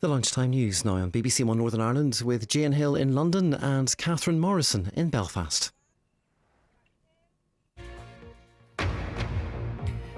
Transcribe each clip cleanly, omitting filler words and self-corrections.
The Lunchtime News now on BBC One Northern Ireland with Jane Hill in London and Catherine Morrison in Belfast.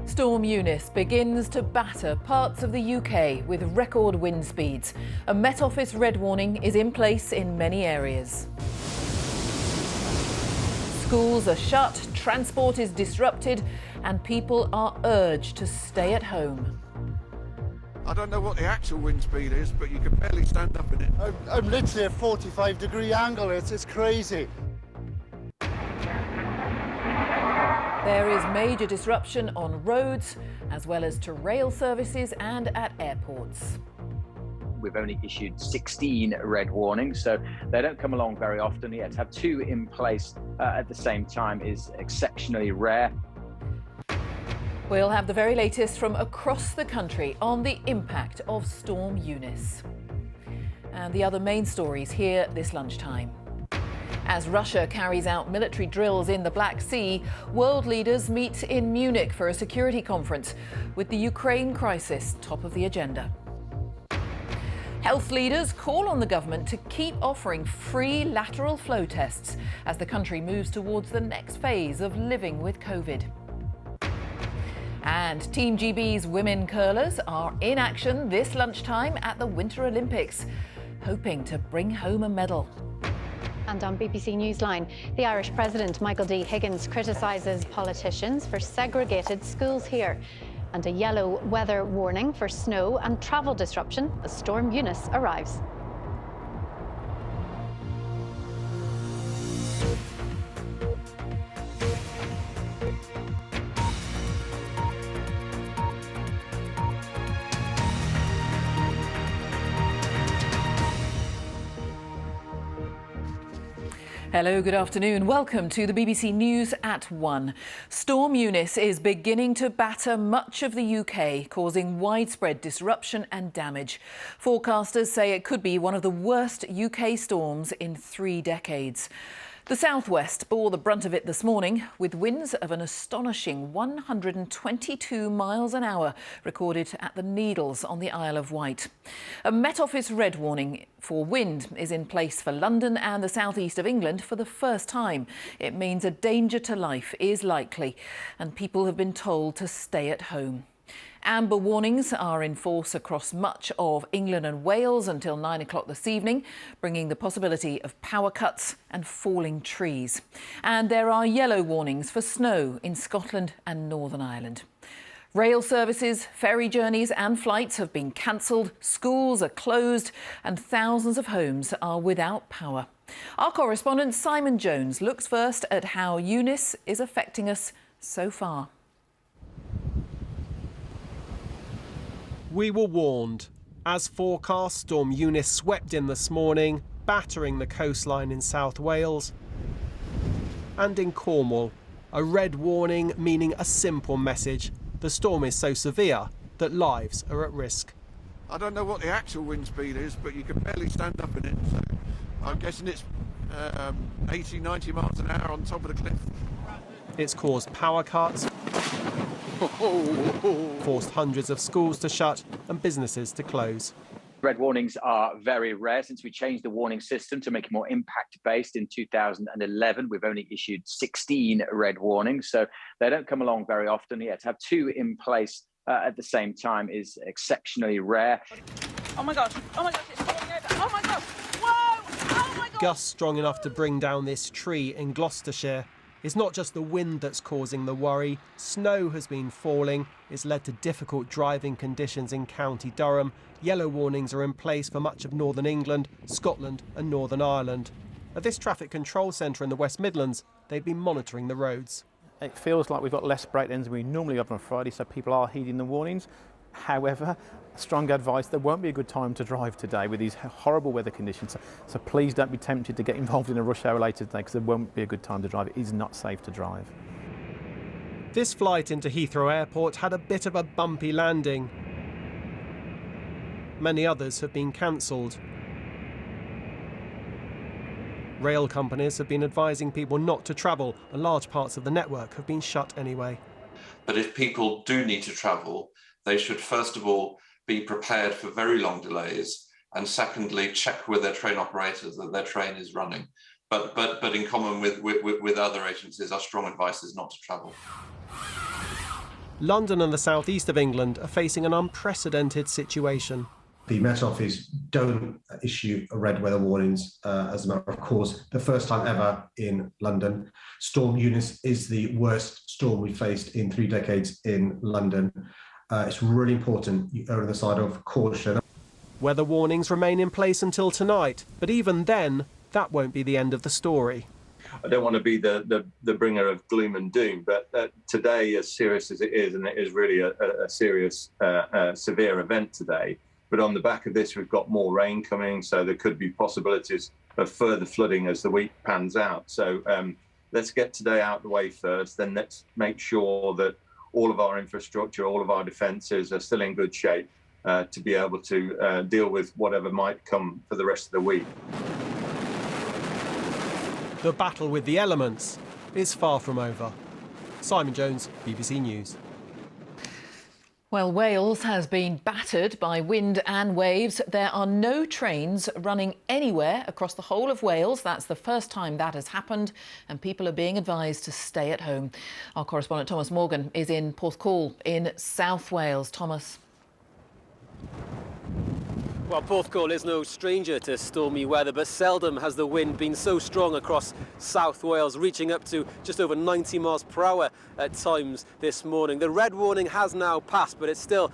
Storm Eunice begins to batter parts of the UK with record wind speeds. A Met Office red warning is in place in many areas. Schools are shut, transport is disrupted, and people are urged to stay at home. I don't know what the actual wind speed is, but you can barely stand up in it. I'm literally at a 45-degree angle. It's crazy. There is major disruption on roads, as well as to rail services and at airports. We've only issued 16 red warnings, so they don't come along very often. Yet to have two in place at the same time is exceptionally rare. We'll have the very latest from across the country on the impact of Storm Eunice. And the other main stories here this lunchtime. As Russia carries out military drills in the Black Sea, world leaders meet in Munich for a security conference, with the Ukraine crisis top of the agenda. Health leaders call on the government to keep offering free lateral flow tests as the country moves towards the next phase of living with COVID. And Team GB's women curlers are in action this lunchtime at the Winter Olympics, hoping to bring home a medal. And on BBC Newsline, the Irish President Michael D. Higgins criticises politicians for segregated schools here. And a yellow weather warning for snow and travel disruption as Storm Eunice arrives. Hello, good afternoon. Welcome to the BBC News at 1. Storm Eunice is beginning to batter much of the UK, causing widespread disruption and damage. Forecasters say it could be one of the worst UK storms in 3 decades. The southwest bore the brunt of it this morning, with winds of an astonishing 122 miles an hour recorded at the Needles on the Isle of Wight. A Met Office red warning for wind is in place for London and the southeast of England for the first time. It means a danger to life is likely, and people have been told to stay at home. Amber warnings are in force across much of England and Wales until 9 o'clock this evening, bringing the possibility of power cuts and falling trees. And there are yellow warnings for snow in Scotland and Northern Ireland. Rail services, ferry journeys and flights have been cancelled, schools are closed and thousands of homes are without power. Our correspondent Simon Jones looks first at how Eunice is affecting us so far. We were warned. As forecast, Storm Eunice swept in this morning, battering the coastline in South Wales and in Cornwall. A red warning meaning a simple message. The storm is so severe that lives are at risk. I don't know what the actual wind speed is, but you can barely stand up in it. So I'm guessing it's 80, 90 miles an hour on top of the cliff. It's caused power cuts, forced hundreds of schools to shut and businesses to close. Red warnings are very rare. Since we changed the warning system to make it more impact-based in 2011, we've only issued 16 red warnings, so they don't come along very often. Yet to have two in place at the same time is exceptionally rare. Oh my gosh, it's falling over. Oh my gosh, whoa, oh my gosh. Gusts strong enough to bring down this tree in Gloucestershire. It's not just the wind that's causing the worry. Snow has been falling. It's led to difficult driving conditions in County Durham. Yellow warnings are in place for much of northern England, Scotland and Northern Ireland. At this traffic control centre in the West Midlands, they've been monitoring the roads. It feels like we've got less breakdowns than we normally have on Friday, so people are heeding the warnings. However, strong advice, there won't be a good time to drive today with these horrible weather conditions. So please don't be tempted to get involved in a rush hour later today, because there won't be a good time to drive. It is not safe to drive. This flight into Heathrow Airport had a bit of a bumpy landing. Many others have been cancelled. Rail companies have been advising people not to travel, and large parts of the network have been shut anyway. But if people do need to travel, they should first of all be prepared for very long delays and secondly, check with their train operators that their train is running. But in common with other agencies, our strong advice is not to travel. London and the southeast of England are facing an unprecedented situation. The Met Office don't issue red weather warnings as a matter of course. The first time ever in London. Storm Eunice is the worst storm we've faced in 3 decades in London. It's really important you err on the side of caution. Weather warnings remain in place until tonight, but even then, that won't be the end of the story. I don't want to be the bringer of gloom and doom, but today, as serious as it is, and it is really a serious, severe event today, but on the back of this, we've got more rain coming, so there could be possibilities of further flooding as the week pans out. So let's get today out of the way first, then let's make sure that all of our infrastructure, all of our defences are still in good shape to be able to deal with whatever might come for the rest of the week. The battle with the elements is far from over. Simon Jones, BBC News. Well, Wales has been battered by wind and waves. There are no trains running anywhere across the whole of Wales. That's the first time that has happened, and people are being advised to stay at home. Our correspondent Thomas Morgan is in Porthcawl in South Wales. Thomas. Well, Porthcawl is no stranger to stormy weather, but seldom has the wind been so strong across South Wales, reaching up to just over 90 miles per hour at times this morning. The red warning has now passed, but it's still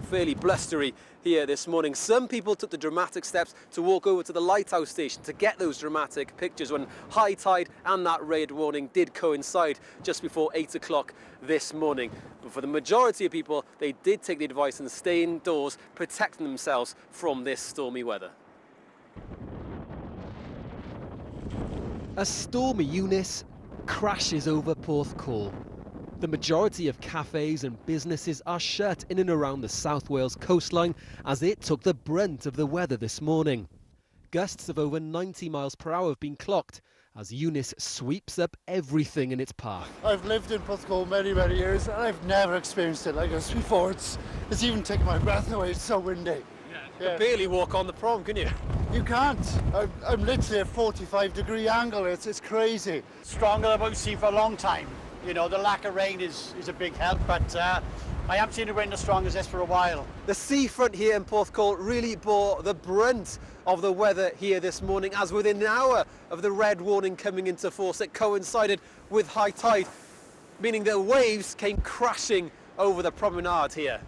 fairly blustery here this morning. Some people took the dramatic steps to walk over to the lighthouse station to get those dramatic pictures when high tide and that red warning did coincide just before 8 o'clock this morning. But for the majority of people, they did take the advice and stay indoors, protecting themselves from this stormy weather. A stormy Eunice crashes over Porthcawl. The majority of cafes and businesses are shut in and around the South Wales coastline as it took the brunt of the weather this morning. Gusts of over 90 miles per hour have been clocked as Eunice sweeps up everything in its path. I've lived in Porthcawl many years and I've never experienced it like this before. It's even taken my breath away, it's so windy. You could barely walk on the prom, can you? You can't. I'm literally at a 45-degree angle, it's crazy. Stronger than I've seen for a long time. You know, the lack of rain is a big help, but I haven't seen the wind as strong as this for a while. The seafront here in Porthcawl really bore the brunt of the weather here this morning, as within an hour of the red warning coming into force, it coincided with high tide, meaning that waves came crashing over the promenade here.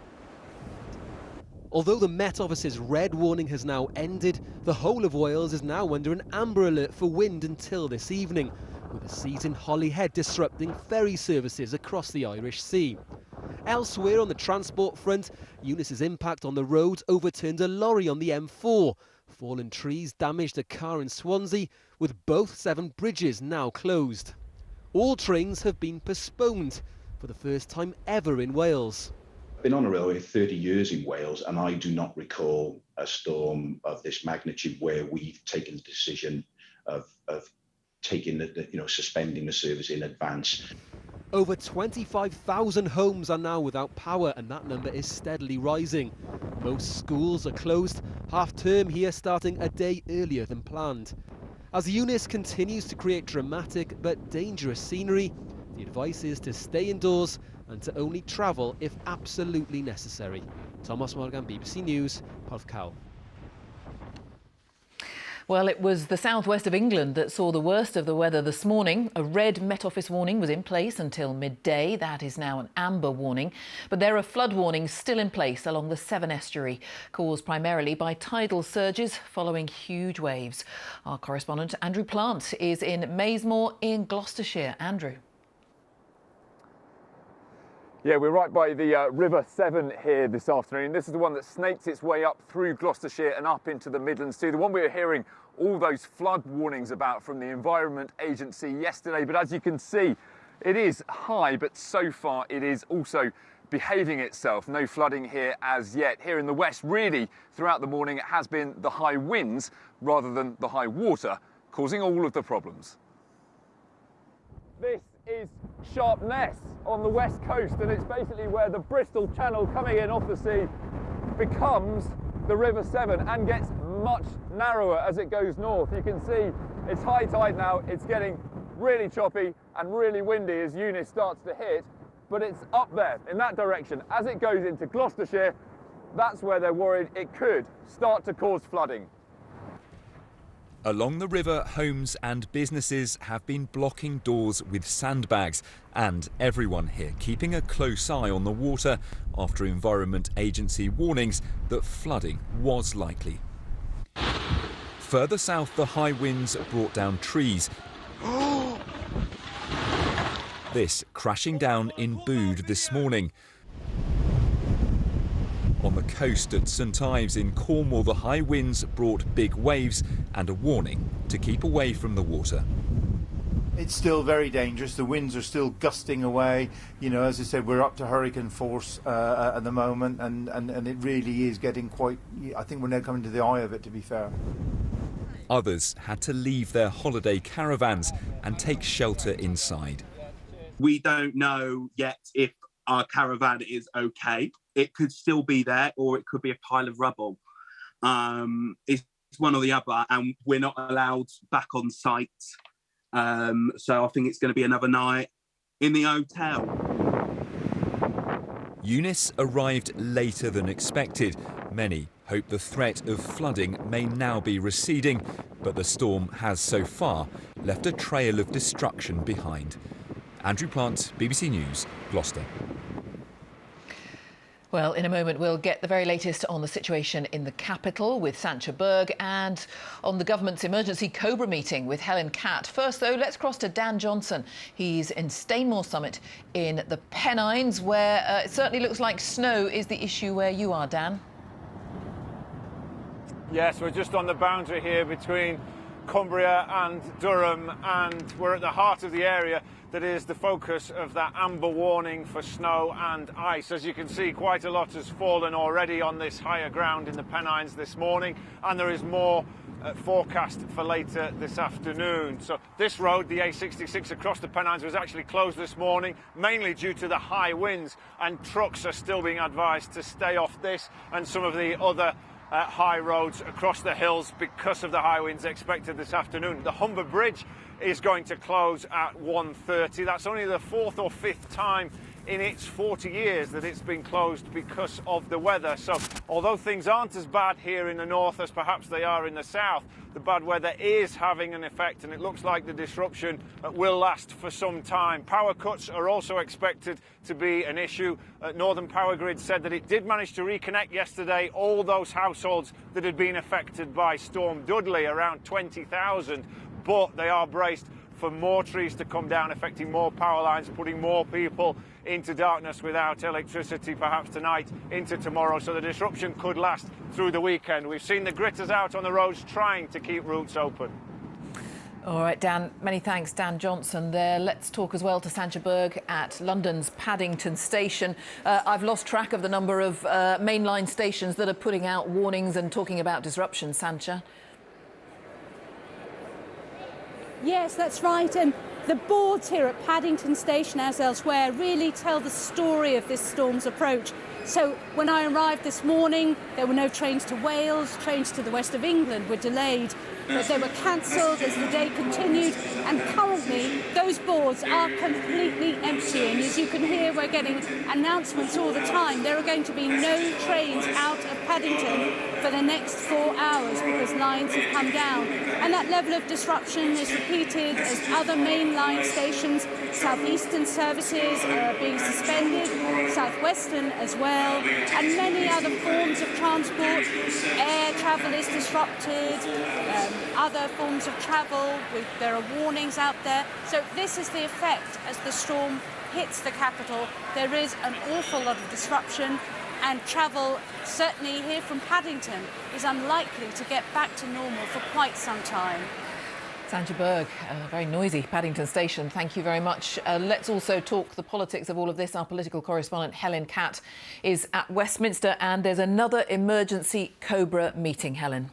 Although the Met Office's red warning has now ended, the whole of Wales is now under an amber alert for wind until this evening, with the seas in Holyhead disrupting ferry services across the Irish Sea. Elsewhere on the transport front, Eunice's impact on the roads overturned a lorry on the M4. Fallen trees damaged a car in Swansea, with both 7 bridges now closed. All trains have been postponed for the first time ever in Wales. I've been on a railway 30 years in Wales, and I do not recall a storm of this magnitude where we've taken the decision of taking suspending the service in advance. Over 25,000 homes are now without power, and that number is steadily rising. Most schools are closed, half-term here starting a day earlier than planned. As Eunice continues to create dramatic but dangerous scenery, the advice is to stay indoors and to only travel if absolutely necessary. Thomas Morgan, BBC News, Porthcawl. Well, it was the southwest of England that saw the worst of the weather this morning. A red Met Office warning was in place until midday. That is now an amber warning. But there are flood warnings still in place along the Severn estuary, caused primarily by tidal surges following huge waves. Our correspondent Andrew Plant is in Maysmore in Gloucestershire. Andrew. Yeah, we're right by the River Severn here this afternoon. This is the one that snakes its way up through Gloucestershire and up into the Midlands too. The one we were hearing all those flood warnings about from the Environment Agency yesterday. But as you can see, it is high, but so far it is also behaving itself. No flooding here as yet. Here in the west, really, throughout the morning, it has been the high winds rather than the high water causing all of the problems. This is Sharpness on the west coast, and it's basically where the Bristol Channel coming in off the sea becomes the River Severn and gets much narrower as it goes north. You can see it's high tide now. It's getting really choppy and really windy as Eunice starts to hit, but it's up there in that direction. As it goes into Gloucestershire, that's where they're worried it could start to cause flooding. Along the river, homes and businesses have been blocking doors with sandbags, and everyone here keeping a close eye on the water after Environment Agency warnings that flooding was likely. Further south, the high winds brought down trees. This crashing down in Bude this morning. On the coast at St Ives in Cornwall, the high winds brought big waves and a warning to keep away from the water. It's still very dangerous. The winds are still gusting away. You know, as I said, we're up to hurricane force at the moment, and it really is getting quite... I think we're now coming to the eye of it, to be fair. Others had to leave their holiday caravans and take shelter inside. We don't know yet if our caravan is okay. It could still be there, or it could be a pile of rubble. It's one or the other, and we're not allowed back on site. So I think it's going to be another night in the hotel. Eunice arrived later than expected. Many hope the threat of flooding may now be receding, but the storm has so far left a trail of destruction behind. Andrew Plant, BBC News, Gloucester. Well, in a moment, we'll get the very latest on the situation in the capital with Sancha Berg and on the government's emergency Cobra meeting with Helen Catt. First, though, let's cross to Dan Johnson. He's in Stainmore Summit in the Pennines, where it certainly looks like snow is the issue where you are, Dan. Yes, we're just on the boundary here between Cumbria and Durham, and we're at the heart of the area that is the focus of that amber warning for snow and ice. As you can see, quite a lot has fallen already on this higher ground in the Pennines this morning, and there is more forecast for later this afternoon. So this road, the A66 across the Pennines, was actually closed this morning, mainly due to the high winds, and trucks are still being advised to stay off this and some of the other high roads across the hills because of the high winds expected this afternoon. The Humber Bridge is going to close at 1:30. That's only the fourth or fifth time in its 40 years that it's been closed because of the weather. So although things aren't as bad here in the north as perhaps they are in the south, the bad weather is having an effect, and it looks like the disruption will last for some time. Power cuts are also expected to be an issue. Northern Power Grid said that it did manage to reconnect yesterday all those households that had been affected by Storm Dudley, around 20,000, but they are braced for more trees to come down, affecting more power lines, putting more people into darkness without electricity, perhaps tonight into tomorrow. So the disruption could last through the weekend. We've seen the gritters out on the roads trying to keep routes open. All right, Dan, many thanks. Dan Johnson there. Let's talk as well to Sancha Berg at London's Paddington Station. I've lost track of the number of mainline stations that are putting out warnings and talking about disruption, Sancha. Yes, that's right. And the boards here at Paddington Station, as elsewhere, really tell the story of this storm's approach. So when I arrived this morning, there were no trains to Wales. Trains to the west of England were delayed, but they were cancelled as the day continued. And currently, those boards are completely empty. And as you can hear, we're getting announcements all the time. There are going to be no trains out of Paddington for the next 4 hours because lines have come down. And that level of disruption is repeated as other mainline stations, southeastern services are being suspended, southwestern as well, and many other forms of transport. Air travel is disrupted, other forms of travel, there are warnings out there. So this is the effect as the storm hits the capital. There is an awful lot of disruption, and travel, certainly here from Paddington, is unlikely to get back to normal for quite some time. Sancha Berg, very noisy Paddington Station. Thank you very much. Let's also talk the politics of all of this. Our political correspondent Helen Catt is at Westminster, and there's another emergency Cobra meeting, Helen.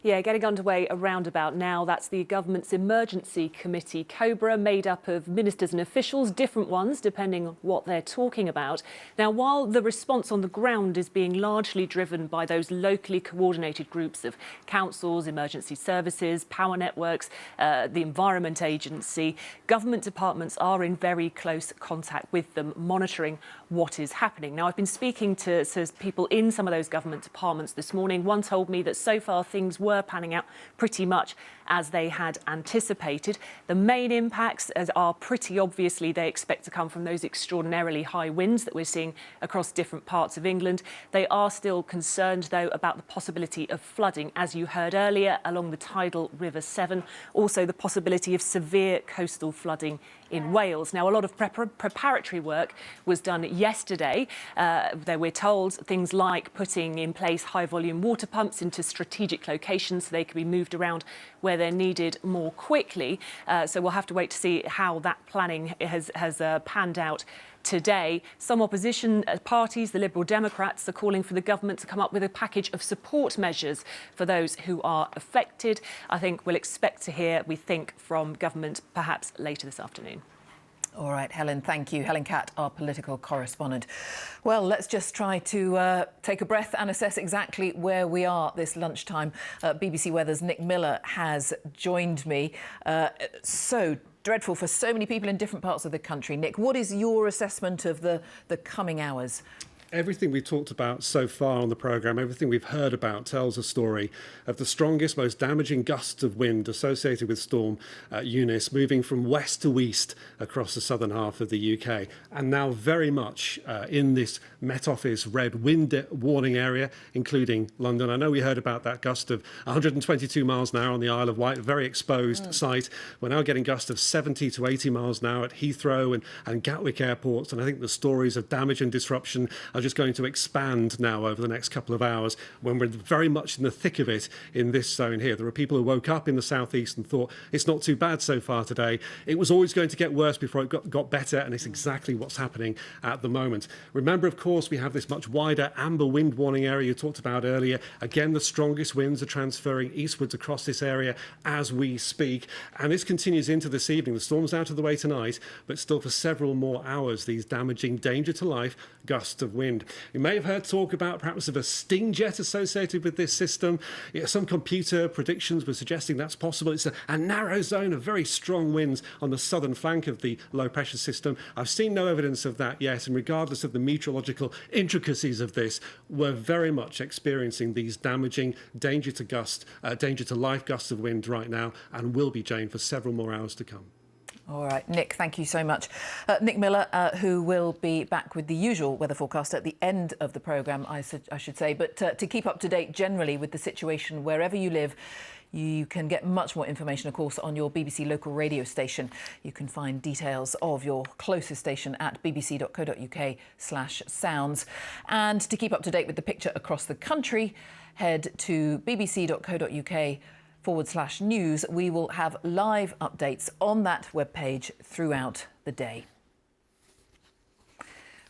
Yeah, getting underway around about now. That's the government's emergency committee, COBRA, made up of ministers and officials, different ones depending on what they're talking about. Now, while the response on the ground is being largely driven by those locally coordinated groups of councils, emergency services, power networks, the Environment Agency, government departments are in very close contact with them, monitoring what is happening. Now, I've been speaking to people in some of those government departments this morning. One told me that so far things were panning out pretty much as they had anticipated. The main impacts are pretty obviously they expect to come from those extraordinarily high winds that we're seeing across different parts of England. They are still concerned, though, about the possibility of flooding, as you heard earlier, along the tidal River Severn. Also, the possibility of severe coastal flooding in Wales. Now, a lot of preparatory work was done yesterday. We're told things like putting in place high-volume water pumps into strategic locations so they can be moved around where they're needed more quickly. So we'll have to wait to see how that planning has panned out today. Some opposition parties, the Liberal Democrats, are calling for the government to come up with a package of support measures for those who are affected. I think we'll expect to hear, we think, from government perhaps later this afternoon. All right, Helen, thank you. Helen Catt, our political correspondent. Well, let's just try to take a breath and assess exactly where we are this lunchtime. BBC Weather's Nick Miller has joined me. So dreadful for so many people in different parts of the country. Nick, what is your assessment of the coming hours? Everything we've talked about so far on the programme, everything we've heard about tells a story of the strongest, most damaging gusts of wind associated with Storm Eunice moving from west to east across the southern half of the UK, and now very much in this Met Office red wind warning area, including London. I know we heard about that gust of 122 miles an hour on the Isle of Wight, a very exposed site. We're now getting gusts of 70 to 80 miles an hour at Heathrow and Gatwick airports, and I think the stories of damage and disruption are just going to expand now over the next couple of hours when we're very much in the thick of it in this zone here. There are people who woke up in the southeast and thought it's not too bad so far today. It was always going to get worse before it got better, and it's exactly what's happening at the moment. Remember, of course, we have this much wider amber wind warning area you talked about earlier. Again, the strongest winds are transferring eastwards across this area as we speak, and this continues into this evening. The storm's out of the way tonight, but still for several more hours, these damaging, danger to life gusts of wind. You may have heard talk about perhaps of a sting jet associated with this system. Some computer predictions were suggesting that's possible. It's a narrow zone of very strong winds on the southern flank of the low pressure system. I've seen no evidence of that yet, and regardless of the meteorological intricacies of this, we're very much experiencing these damaging danger to life gusts of wind right now, and will be, Jane, for several more hours to come. All right, Nick, thank you so much. Nick Miller, who will be back with the usual weather forecast at the end of the programme, I should say. But to keep up to date generally with the situation wherever you live, you can get much more information, of course, on your BBC local radio station. You can find details of your closest station at bbc.co.uk/sounds. And to keep up to date with the picture across the country, head to bbc.co.uk/news. We will have live updates on that webpage throughout the day.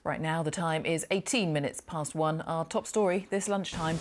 Right now, the time is 18 minutes past 1. Our top story this lunchtime.